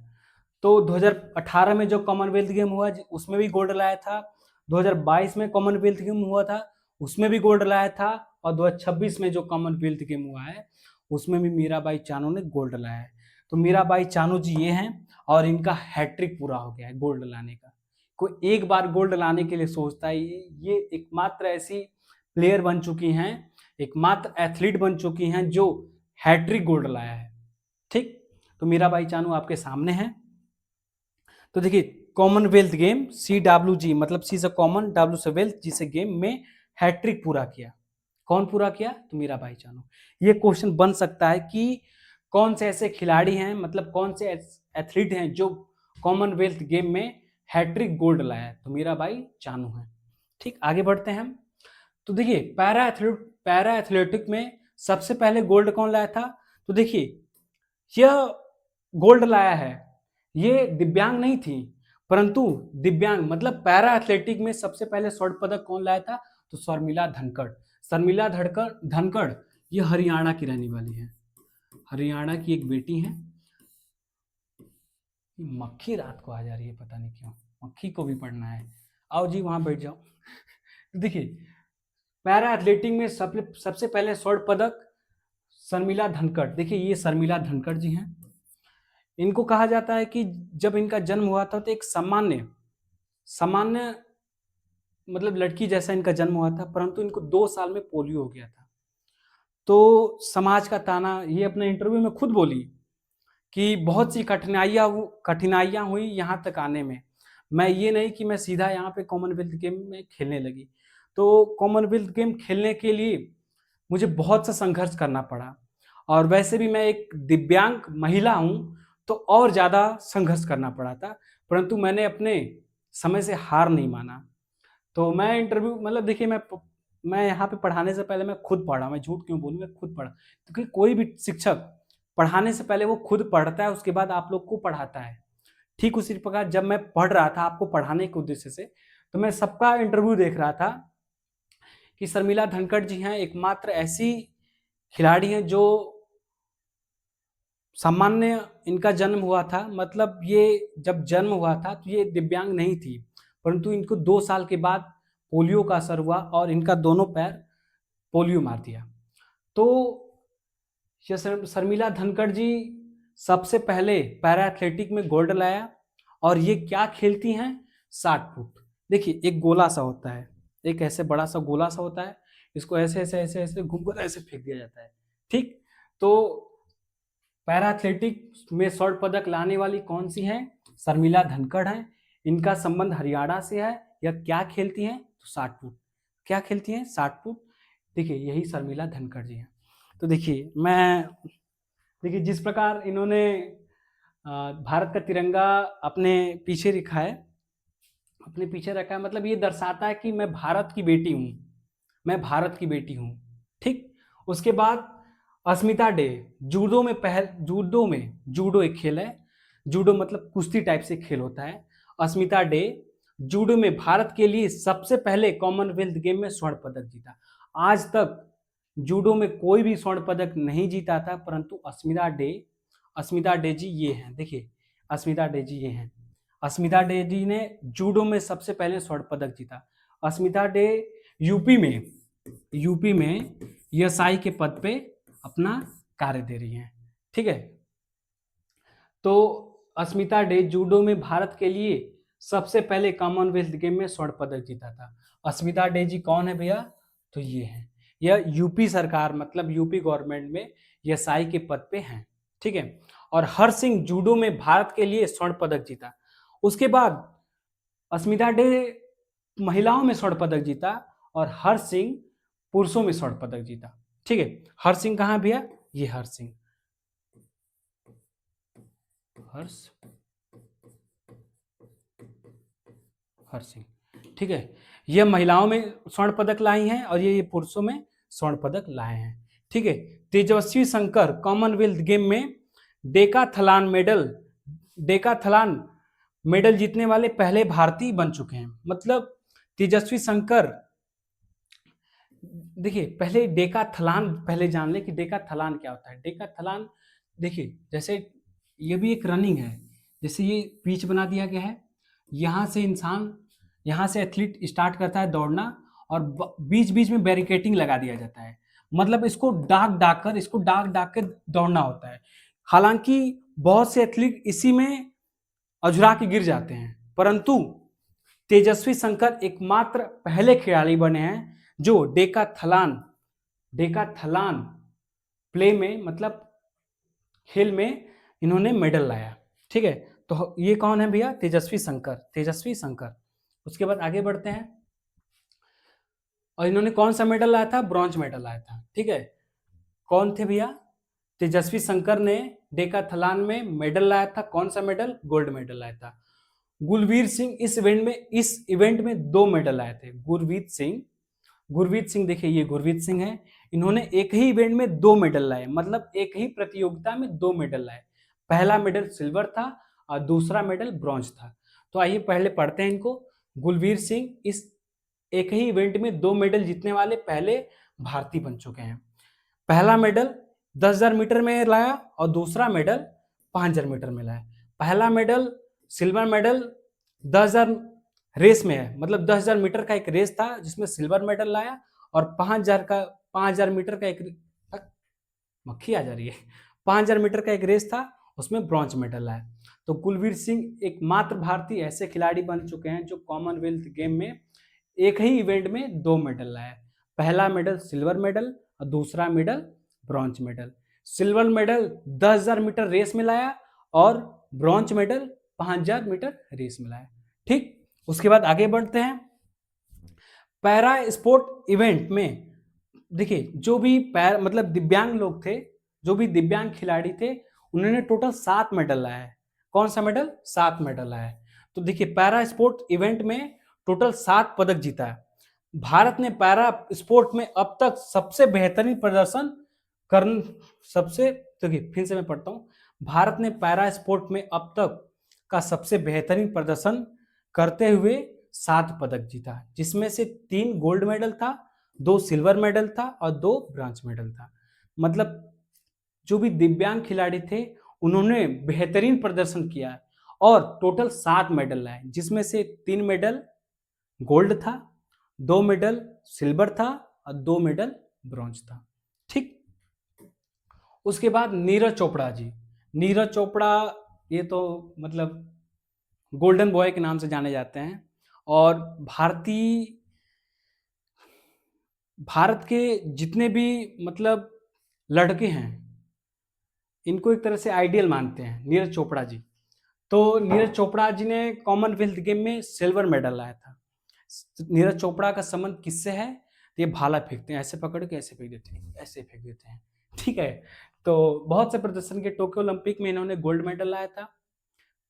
तो 2018 में जो कॉमनवेल्थ गेम हुआ उसमें भी गोल्ड लाया था, 2022 में कॉमनवेल्थ गेम हुआ था उसमें भी गोल्ड लाया था, और 2026 में जो कॉमनवेल्थ गेम हुआ है उसमें भी मीराबाई चानू ने गोल्ड लाया है। तो मीराबाई चानू जी ये हैं, और इनका हैट्रिक पूरा हो गया है गोल्ड लाने का। कोई एक बार गोल्ड लाने के लिए सोचता है, ये एकमात्र ऐसी प्लेयर बन चुकी हैं, एकमात्र एथलीट बन चुकी हैं जो हैट्रिक गोल्ड लाया है। ठीक, तो मीराबाई चानू आपके सामने हैं। तो देखिए कॉमनवेल्थ गेम CWG, मतलब सी से कॉमन, डब्ल्यू से वेल्थ, जी से गेम में हैट्रिक पूरा किया। कौन पूरा किया? तो मीराबाई चानू। ये क्वेश्चन बन सकता है कि कौन से ऐसे खिलाड़ी हैं, मतलब कौन से एथलीट हैं जो कॉमनवेल्थ गेम में हैट्रिक गोल्ड लाया है? तो मीराबाई चानू है। ठीक, आगे बढ़ते हैं हम। तो देखिए पैरा एथलेटिक में सबसे पहले गोल्ड कौन लाया था? तो देखिए यह गोल्ड लाया है, ये दिव्यांग नहीं थी, परंतु दिव्यांग मतलब पैरा एथलेटिक में सबसे पहले स्वर्ण पदक कौन लाया था? तो शर्मिला धनखड़। शर्मिला धनखड़ ये हरियाणा की रहने वाली है, हरियाणा की एक बेटी है। मक्खी रात को आ जा रही है, पता नहीं क्यों, मक्खी को भी पढ़ना है। आओ जी वहां बैठ जाओ। देखिए पैरा एथलेटिक में सबसे पहले स्वर्ण पदक शर्मिला धनखड़। देखिए ये शर्मिला धनखड़ जी हैं। इनको कहा जाता है कि जब इनका जन्म हुआ था तो एक सामान्य सामान्य मतलब लड़की जैसा इनका जन्म हुआ था, परंतु इनको 2 साल में पोलियो हो गया था। तो समाज का ताना, ये अपने इंटरव्यू में खुद बोली कि बहुत सी कठिनाइयां हुई यहाँ तक आने में। मैं ये नहीं कि मैं सीधा यहाँ पे कॉमनवेल्थ गेम में खेलने लगी। तो कॉमनवेल्थ गेम खेलने के लिए मुझे बहुत सा संघर्ष करना पड़ा, और वैसे भी मैं एक दिव्यांग महिला हूँ, तो और ज़्यादा संघर्ष करना पड़ा था, परंतु मैंने अपने समय से हार नहीं माना। तो मैं इंटरव्यू मतलब देखिए मैं यहाँ पे पढ़ाने से पहले मैं खुद पढ़ा, मैं झूठ क्यों बोलूँ, मैं खुद पढ़ा, क्योंकि कोई भी शिक्षक पढ़ाने से पहले वो खुद पढ़ता है, उसके बाद आप लोग को पढ़ाता है। ठीक उसी प्रकार जब मैं पढ़ रहा था आपको पढ़ाने के उद्देश्य से, तो मैं सबका इंटरव्यू देख रहा था कि शर्मिला धनखड़ जी हैं एकमात्र ऐसी खिलाड़ी हैं जो सामान्य इनका जन्म हुआ था, मतलब ये जब जन्म हुआ था तो ये दिव्यांग नहीं थी, परंतु इनको 2 साल के बाद पोलियो का असर हुआ और इनका दोनों पैर पोलियो मार दिया। तो ये शर्मिला धनखड़ जी सबसे पहले पैरा एथलेटिक में गोल्ड लाया, और ये क्या खेलती हैं? 60 फुट। देखिए एक गोला सा होता है, एक ऐसे बड़ा सा गोला सा होता है, इसको ऐसे ऐसे ऐसे ऐसे घूमकर ऐसे फेंक दिया जाता है। ठीक, तो पैरा एथलेटिक में स्वर्ण पदक लाने वाली कौन सी हैं? शर्मिला धनखड़ हैं। इनका संबंध हरियाणा से है। यह क्या खेलती हैं? तो 60 फुट। क्या खेलती हैं? 60 फुट। देखिए यही शर्मिला धनखड़ जी हैं। तो देखिए जिस प्रकार इन्होंने भारत का तिरंगा अपने पीछे रखा है, मतलब ये दर्शाता है कि मैं भारत की बेटी हूँ, मैं भारत की बेटी हूँ। ठीक, उसके बाद अस्मिता डे, जूडो एक खेल है, जूडो मतलब कुश्ती टाइप से खेल होता है। अस्मिता डे जूडो में भारत के लिए सबसे पहले कॉमनवेल्थ गेम में स्वर्ण पदक जीता। आज तक जूडो में कोई भी स्वर्ण पदक नहीं जीता था, परंतु अस्मिता डे जी ये हैं। देखिए अस्मिता डे जी ये हैं। अस्मिता डे जी ने जूडो में सबसे पहले स्वर्ण पदक जीता। अस्मिता डे यूपी में एएसआई के पद पे अपना कार्य दे रही हैं। ठीक है, तो अस्मिता डे जूडो में भारत के लिए सबसे पहले कॉमनवेल्थ गेम में स्वर्ण पदक जीता था। अस्मिता डे जी कौन है भैया? तो ये है, यह यूपी सरकार मतलब यूपी गवर्नमेंट में एएसआई के पद पे हैं। ठीक है, और हर सिंह जूडो में भारत के लिए स्वर्ण पदक जीता। उसके बाद अस्मिता डे महिलाओं में स्वर्ण पदक जीता और हर्ष सिंह पुरुषों में स्वर्ण पदक जीता। ठीक है, हर्ष सिंह कहाँ भैया, ये हर्ष सिंह, हर्ष सिंह, ठीक है, ये महिलाओं में स्वर्ण पदक लाई हैं और ये पुरुषों में स्वर्ण पदक लाए हैं। ठीक है, तेजस्वी शंकर कॉमनवेल्थ गेम में डेकाथलॉन मेडल जीतने वाले पहले भारतीय बन चुके हैं। मतलब तेजस्वी शंकर, देखिए पहले डेकाथलॉन पहले जान ले कि डेकाथलॉन क्या होता है। डेकाथलॉन देखिए, जैसे ये भी एक रनिंग है, जैसे ये पिच बना दिया गया है, यहाँ से एथलीट स्टार्ट करता है दौड़ना और बीच बीच में बैरिकेटिंग लगा दिया जाता है। मतलब इसको डाक डाक कर दौड़ना होता है। हालांकि बहुत से एथलीट इसी में अझुरा के गिर जाते हैं, परंतु तेजस्वी शंकर एकमात्र पहले खिलाड़ी बने हैं जो डेकाथलॉन प्ले में, मतलब खेल में इन्होंने मेडल लाया। ठीक है, तो ये कौन है भैया, तेजस्वी शंकर। उसके बाद आगे बढ़ते हैं, और इन्होंने कौन सा मेडल लाया था, ब्रॉन्ज मेडल लाया था। ठीक है, कौन थे भैया, तेजस्वी शंकर ने डेकाथलॉन में मेडल लाया था। कौन सा मेडल, गोल्ड मेडल लाया था। गुरवीर सिंह इस इवेंट में 2 मेडल लाए थे। गुरवीर सिंह देखिए, ये गुरवीर सिंह है, इन्होंने एक ही इवेंट में 2 मेडल लाए, मतलब एक ही प्रतियोगिता में 2 मेडल लाए। पहला मेडल सिल्वर था और दूसरा मेडल ब्रॉन्ज था। तो आइए पहले पढ़ते हैं इनको। गुरवीर सिंह इस एक ही इवेंट में 2 मेडल जीतने वाले पहले भारतीय बन चुके हैं। पहला मेडल 10,000 मीटर में लाया और दूसरा मेडल 5,000 मीटर में लाया। पहला मेडल सिल्वर मेडल 10,000 रेस में है, मतलब 10,000 मीटर का एक रेस था जिसमें सिल्वर मेडल लाया, और 5,000 मीटर का एक मक्खी आ जा रही है 5,000 मीटर का एक रेस था, उसमें ब्रॉन्ज मेडल लाया। तो कुलवीर सिंह एकमात्र भारतीय ऐसे खिलाड़ी बन चुके हैं जो कॉमनवेल्थ गेम में एक ही इवेंट में 2 मेडल लाया। पहला मेडल सिल्वर मेडल और दूसरा medal bronze medal. Silver medal 10,000 metre race में लाया और ब्रॉन्ज मेडल 5,000 मीटर रेस में लाया। ठीक, उसके बाद आगे बढ़ते हैं। पैरा स्पोर्ट इवेंट में देखिए, जो भी मतलब दिव्यांग लोग थे, जो भी दिव्यांग खिलाड़ी थे, उन्होंने टोटल 7 मेडल लाया है। कौन सा मेडल, 7 मेडल लाया है। तो देखिए, पैरा स्पोर्ट इवेंट में टोटल 7 पदक जीता है। भारत ने पैरा स्पोर्ट में अब तक सबसे बेहतरीन प्रदर्शन देखिए फिर से मैं पढ़ता हूं। भारत ने पैरा स्पोर्ट में अब तक का सबसे बेहतरीन प्रदर्शन करते हुए 7 पदक जीता, जिसमें से 3 गोल्ड मेडल था, 2 सिल्वर मेडल था और 2 ब्रॉन्ज मेडल था। मतलब जो भी दिव्यांग खिलाड़ी थे उन्होंने बेहतरीन प्रदर्शन किया और टोटल 7 मेडल लाए, जिसमें से 3 मेडल गोल्ड था, 2 मेडल सिल्वर था और 2 मेडल ब्रॉन्ज था। ठीक, उसके बाद नीरज चोपड़ा ये तो मतलब गोल्डन बॉय के नाम से जाने जाते हैं, और भारत के जितने भी मतलब लड़के हैं इनको एक तरह से आइडियल मानते हैं नीरज चोपड़ा जी। तो नीरज चोपड़ा जी ने कॉमनवेल्थ गेम में सिल्वर मेडल लाया था। नीरज चोपड़ा का संबंध किससे है, ये भाला फेंकते हैं, ऐसे पकड़ के ऐसे फेंक देते हैं, ऐसे फेंक देते हैं। ठीक है, तो बहुत से प्रदर्शन के टोक्यो ओलंपिक में इन्होंने गोल्ड मेडल लाया था,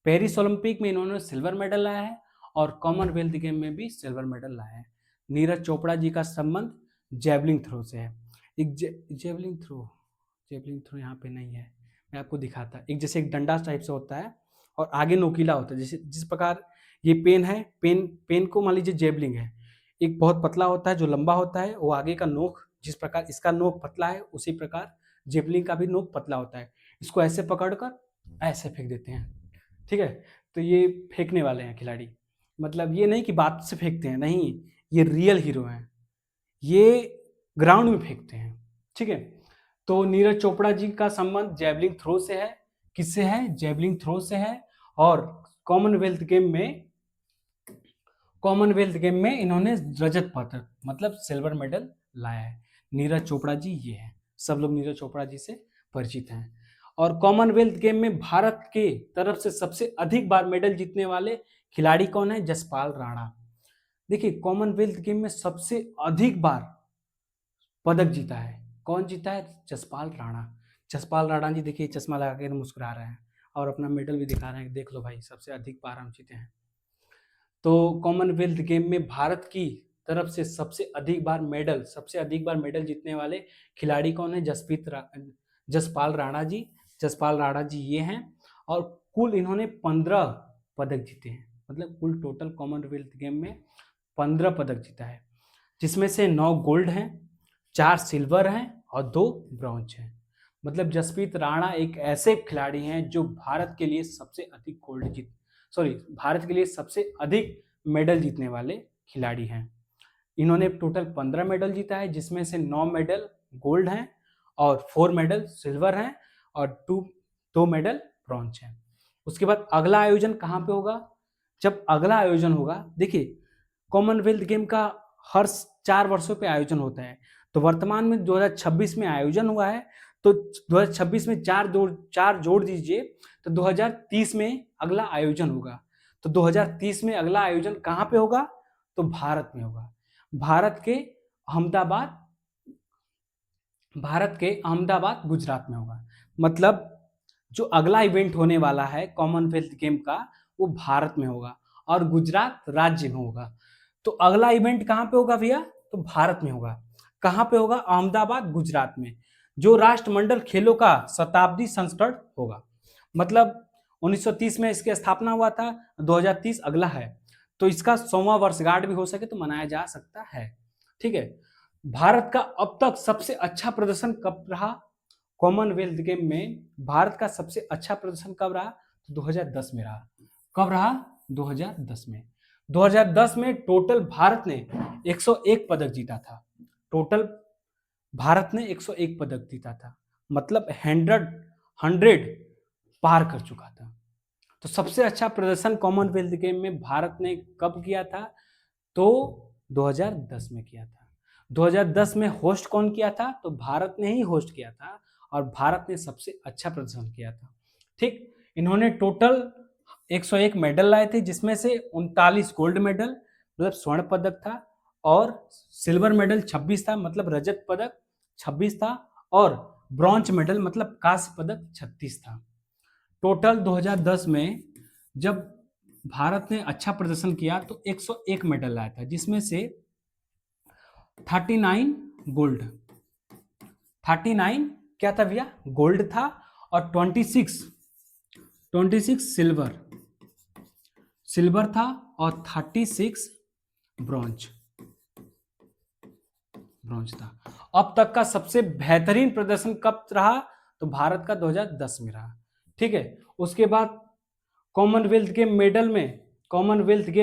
पेरिस ओलंपिक में इन्होंने सिल्वर मेडल लाया है और कॉमनवेल्थ गेम में भी सिल्वर मेडल लाया है। नीरज चोपड़ा जी का संबंध जेवलिंग थ्रो से है। एक जेवलिंग थ्रो यहाँ पे नहीं है, मैं आपको दिखाता। एक जैसे एक डंडा टाइप से होता है और आगे नोकीला होता है, जैसे जिस प्रकार ये पेन है, पेन को मान लीजिए जेवलिंग है, एक बहुत पतला होता है जो लंबा होता है, वो आगे का नोक जिस प्रकार इसका नोक पतला है उसी प्रकार जेवलिंग का भी नोक पतला होता है। इसको ऐसे पकड़कर ऐसे फेंक देते हैं। ठीक है, तो ये फेंकने वाले हैं खिलाड़ी, मतलब ये नहीं कि बात से फेंकते हैं, नहीं, ये रियल हीरो हैं, ये ग्राउंड में फेंकते हैं। ठीक है, तो नीरज चोपड़ा जी का संबंध जेवलिंग थ्रो से है। किससे है, जेवलिंग थ्रो से है। और कॉमनवेल्थ गेम में इन्होंने रजत पदक मतलब सिल्वर मेडल लाया है। नीरज चोपड़ा जी ये है, सब लोग नीरज चोपड़ा जी से परिचित हैं। और कॉमनवेल्थ गेम में भारत के तरफ से सबसे अधिक बार मेडल जीतने वाले खिलाड़ी कौन है? जसपाल राणा। देखिए कॉमनवेल्थ गेम में सबसे अधिक बार पदक जीता है, कौन जीता है? जसपाल राणा। जसपाल राणा जी देखिए चश्मा लगा के मुस्कुरा रहे हैं और अपना मेडल भी दिखा रहे हैं, देख लो भाई सबसे अधिक बार हम जीते हैं। तो कॉमनवेल्थ गेम में भारत की तरफ से सबसे अधिक बार मेडल जीतने वाले खिलाड़ी कौन है? जसपाल राणा जी। जसपाल राणा जी ये हैं और कुल इन्होंने 15 पदक जीते हैं, मतलब कुल टोटल कॉमनवेल्थ गेम में 15 पदक जीता है, जिसमें से 9 गोल्ड हैं, 4 सिल्वर हैं और 2 ब्रॉन्ज हैं। मतलब जसप्रीत राणा एक ऐसे खिलाड़ी हैं जो भारत के लिए सबसे अधिक भारत के लिए सबसे अधिक मेडल जीतने वाले खिलाड़ी हैं। इन्होंने टोटल 15 मेडल जीता है, जिसमें से 9 मेडल गोल्ड हैं और 4 मेडल सिल्वर हैं और 2 मेडल ब्रॉन्ज हैं। उसके बाद अगला आयोजन कहाँ पे होगा? जब अगला आयोजन होगा, देखिए कॉमनवेल्थ गेम का हर 4 वर्षों पे आयोजन होता है, तो वर्तमान में 2026 में आयोजन हुआ है, तो 2026 में 4 जोड़ दीजिए तो 2030 में अगला आयोजन होगा। तो 2030 में अगला आयोजन कहाँ पे होगा? तो भारत में होगा। भारत के अहमदाबाद गुजरात में होगा। मतलब जो अगला इवेंट होने वाला है कॉमनवेल्थ गेम का, वो भारत में होगा और गुजरात राज्य में होगा। तो अगला इवेंट कहाँ पे होगा भैया? तो भारत में होगा। कहाँ पे होगा? अहमदाबाद गुजरात में, जो राष्ट्रमंडल खेलों का शताब्दी संस्करण होगा। मतलब 1930 में इसकी स्थापना हुआ था, 2030 अगला है, तो इसका 100वां वर्षगांठ भी हो सके तो मनाया जा सकता है। ठीक है। भारत का अब तक सबसे अच्छा प्रदर्शन कब रहा कॉमनवेल्थ गेम में? भारत का सबसे अच्छा प्रदर्शन कब रहा? तो 2010 में रहा। कब रहा? 2010 में। 2010 में टोटल भारत ने 101 पदक जीता था। टोटल भारत ने 101 पदक जीता था, मतलब 100 पार कर चुका था। तो सबसे अच्छा प्रदर्शन कॉमनवेल्थ गेम में भारत ने कब किया था? तो 2010 में किया था। 2010 में होस्ट कौन किया था? तो भारत ने ही होस्ट किया था और भारत ने सबसे अच्छा प्रदर्शन किया था। ठीक, इन्होंने टोटल 101 मेडल लाए थे, जिसमें से 39 गोल्ड मेडल मतलब स्वर्ण पदक था और सिल्वर मेडल 26 था, मतलब रजत पदक 26 था और ब्रॉन्ज मेडल मतलब कांस्य पदक 36 था। टोटल 2010 में जब भारत ने अच्छा प्रदर्शन किया तो 101 मेडल लाया था, जिसमें से 39 गोल्ड, 39 क्या था भैया? गोल्ड था और 26 सिल्वर था और 36 ब्रॉन्ज था। अब तक का सबसे बेहतरीन प्रदर्शन कब रहा? तो भारत का 2010 में रहा। ठीक है। उसके बाद कॉमनवेल्थ गेम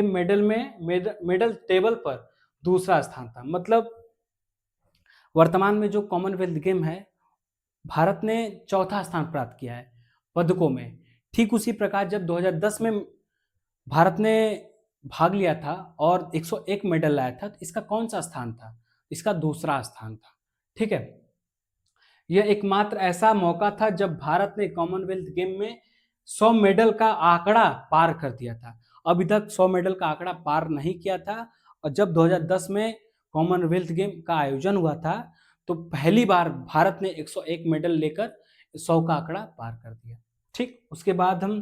मेडल टेबल पर दूसरा स्थान था। मतलब वर्तमान में जो कॉमनवेल्थ गेम है, भारत ने चौथा स्थान प्राप्त किया है पदकों में। ठीक उसी प्रकार जब 2010 में भारत ने भाग लिया था और 101 मेडल लाया था, तो इसका कौन सा स्थान था? इसका दूसरा स्थान था। ठीक है। यह एकमात्र ऐसा मौका था जब भारत ने कॉमनवेल्थ गेम में 100 मेडल का आंकड़ा पार कर दिया था। अभी तक 100 मेडल का आंकड़ा पार नहीं किया था और जब 2010 में कॉमनवेल्थ गेम का आयोजन हुआ था तो पहली बार भारत ने 101 मेडल लेकर 100 का आंकड़ा पार कर दिया। ठीक, उसके बाद हम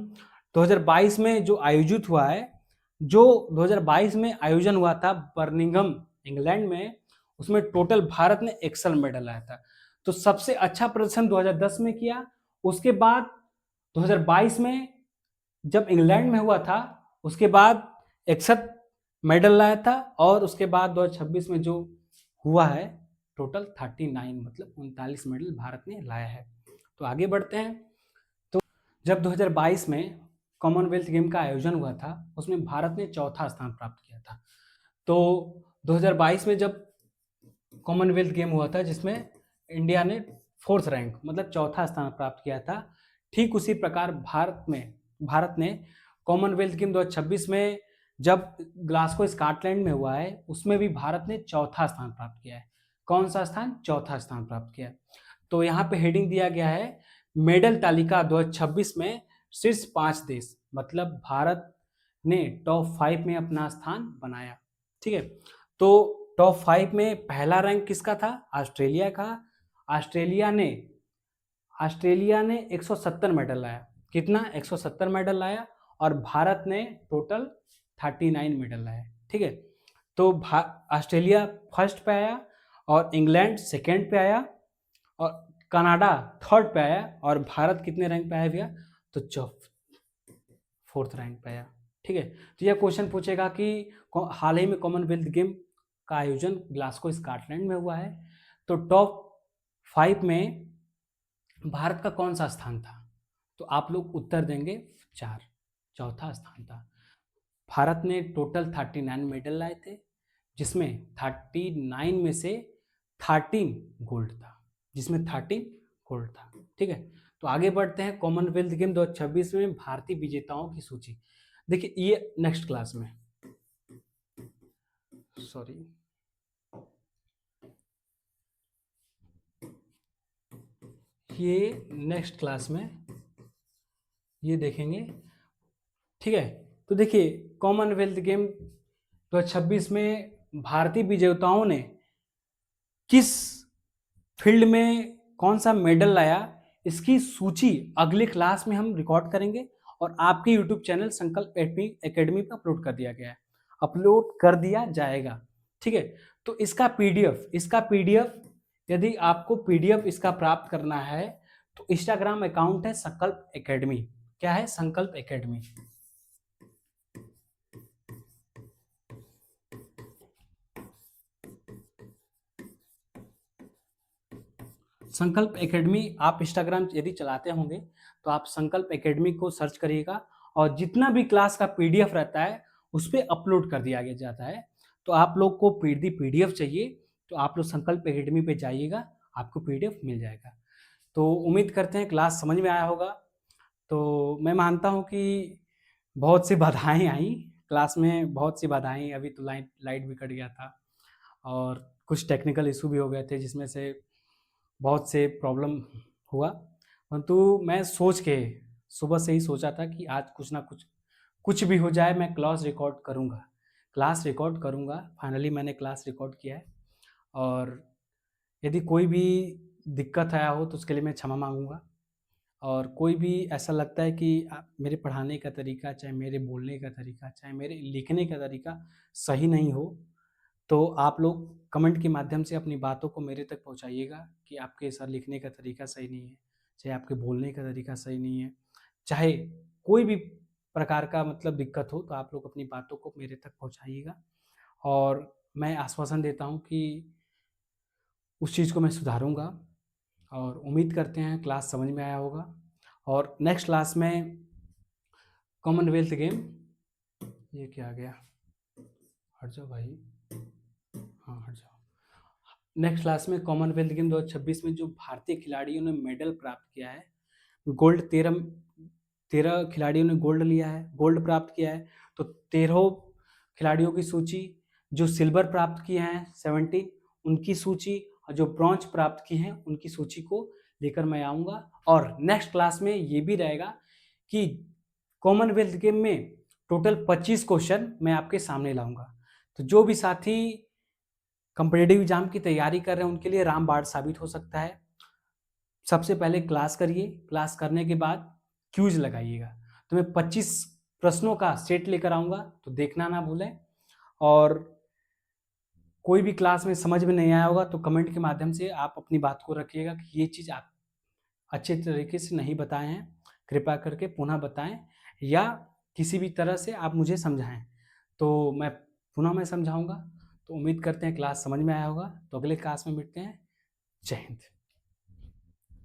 2022 में जो आयोजित हुआ है, जो 2022 में आयोजन हुआ था बर्मिंघम इंग्लैंड में, उसमें टोटल भारत ने 61 मेडल लाया था। तो सबसे अच्छा प्रदर्शन 2010 में किया। उसके बाद 2022 में जब इंग्लैंड में हुआ था, उसके बाद 61 मेडल लाया था और उसके बाद 2026 में जो हुआ है टोटल 39 मतलब 39 मेडल भारत ने लाया है। तो आगे बढ़ते हैं। तो जब 2022 में कॉमनवेल्थ गेम का आयोजन हुआ था, उसमें भारत ने चौथा स्थान प्राप्त किया था। तो 2022 में जब कॉमनवेल्थ गेम हुआ था जिसमें इंडिया ने 4th रैंक मतलब चौथा स्थान प्राप्त किया था, ठीक उसी प्रकार भारत ने कॉमनवेल्थ गेम 2026 में जब ग्लासगो स्कॉटलैंड में हुआ है, उसमें भी भारत ने चौथा स्थान प्राप्त किया है। कौन सा स्थान? चौथा स्थान प्राप्त किया। तो यहाँ पे हेडिंग दिया गया है मेडल तालिका 2026 में शीर्ष 5 देश, मतलब भारत ने टॉप 5 में अपना स्थान बनाया। ठीक है, तो टॉप 5 में पहला रैंक किसका था? ऑस्ट्रेलिया का। ऑस्ट्रेलिया ने 170 मेडल लाया। कितना? 170 मेडल लाया। और भारत ने टोटल 39 मेडल लाया। ठीक है, तो ऑस्ट्रेलिया फर्स्ट पे आया और इंग्लैंड सेकेंड पे आया और कनाडा थर्ड पे आया और भारत कितने रैंक पे आया भैया? तो फोर्थ रैंक पे आया। ठीक है, तो यह क्वेश्चन पूछेगा कि हाल ही में कॉमनवेल्थ गेम का आयोजन ग्लासगो स्कॉटलैंड में हुआ है, तो टॉप 5 में भारत का कौन सा स्थान था? तो आप लोग उत्तर देंगे 4, चौथा स्थान था। भारत ने टोटल 39 मेडल लाए थे, जिसमें 39 में से 13 गोल्ड था, जिसमें 13 गोल्ड था। ठीक है, तो आगे बढ़ते हैं। कॉमनवेल्थ गेम 2026 में भारतीय विजेताओं की सूची। देखिए, ये नेक्स्ट क्लास में, सॉरी, ये नेक्स्ट क्लास में ये देखेंगे। ठीक है, तो देखिए कॉमनवेल्थ गेम 2026 में भारतीय विजेताओं ने किस फील्ड में कौन सा मेडल लाया, इसकी सूची अगले क्लास में हम रिकॉर्ड करेंगे और आपके यूट्यूब चैनल संकल्प एकेडमी पर अपलोड कर दिया जाएगा। ठीक है, तो इसका पीडीएफ यदि आपको पीडीएफ इसका प्राप्त करना है तो इंस्टाग्राम अकाउंट है संकल्प एकेडमी। क्या है? संकल्प एकेडमी। संकल्प एकेडमी आप इंस्टाग्राम यदि चलाते होंगे तो आप संकल्प एकेडमी को सर्च करिएगा और जितना भी क्लास का पीडीएफ रहता है उस पर अपलोड कर दिया जाता है। तो आप लोग को पीडीएफ चाहिए तो आप लोग संकल्प एकेडमी पे जाइएगा, आपको पीडीएफ मिल जाएगा। तो उम्मीद करते हैं क्लास समझ में आया होगा। तो मैं मानता हूँ कि बहुत सी बाधाएं आई क्लास में, बहुत सी बाधाएं। अभी तो लाइट भी कट गया था और कुछ टेक्निकल इशू भी हो गए थे, जिसमें से बहुत से प्रॉब्लम हुआ। परंतु मैं सोच के सुबह से ही सोचा था कि आज कुछ ना कुछ भी हो जाए, मैं क्लास रिकॉर्ड करूँगा। फाइनली मैंने क्लास रिकॉर्ड किया है और यदि कोई भी दिक्कत आया हो तो उसके लिए मैं क्षमा मांगूंगा। और कोई भी ऐसा लगता है कि मेरे पढ़ाने का तरीका, चाहे मेरे बोलने का तरीका, चाहे मेरे लिखने का तरीका सही नहीं हो, तो आप लोग कमेंट के माध्यम से अपनी बातों को मेरे तक पहुंचाइएगा कि आपके सर लिखने का तरीका सही नहीं है, चाहे आपके बोलने का तरीका सही नहीं है, चाहे कोई भी प्रकार का मतलब दिक्कत हो, तो आप लोग अपनी बातों को मेरे तक पहुंचाइएगा और मैं आश्वासन देता हूं कि उस चीज़ को मैं सुधारूंगा। और उम्मीद करते हैं क्लास समझ में आया होगा। और नेक्स्ट क्लास में कॉमनवेल्थ गेम, ये क्या आ गया, हट जाओ भाई, हाँ हट जाओ। नेक्स्ट क्लास में कॉमनवेल्थ गेम 2026 में जो भारतीय खिलाड़ियों ने मेडल प्राप्त किया है, गोल्ड 13 खिलाड़ियों ने गोल्ड प्राप्त किया है। तो 13 खिलाड़ियों की सूची, जो सिल्वर प्राप्त किए हैं 17 उनकी सूची, और जो ब्रॉन्ज प्राप्त किए हैं उनकी सूची को लेकर मैं आऊँगा। और नेक्स्ट क्लास में ये भी रहेगा कि कॉमनवेल्थ गेम में टोटल 25 क्वेश्चन मैं आपके सामने लाऊंगा। तो जो भी साथी कॉम्पिटिटिव एग्जाम की तैयारी कर रहे हैं उनके लिए रामबाण साबित हो सकता है। सबसे पहले क्लास करिए, क्लास करने के बाद क्यूज लगाइएगा। तो मैं 25 प्रश्नों का सेट लेकर आऊँगा, तो देखना ना भूलें। और कोई भी क्लास में समझ में नहीं आया होगा तो कमेंट के माध्यम से आप अपनी बात को रखिएगा कि ये चीज़ आप अच्छे तरीके से नहीं बताए हैं, कृपया करके पुनः बताएं, या किसी भी तरह से आप मुझे समझाएं तो मैं समझाऊंगा। तो उम्मीद करते हैं क्लास समझ में आया होगा। तो अगले क्लास में मिलते हैं। जय हिंद।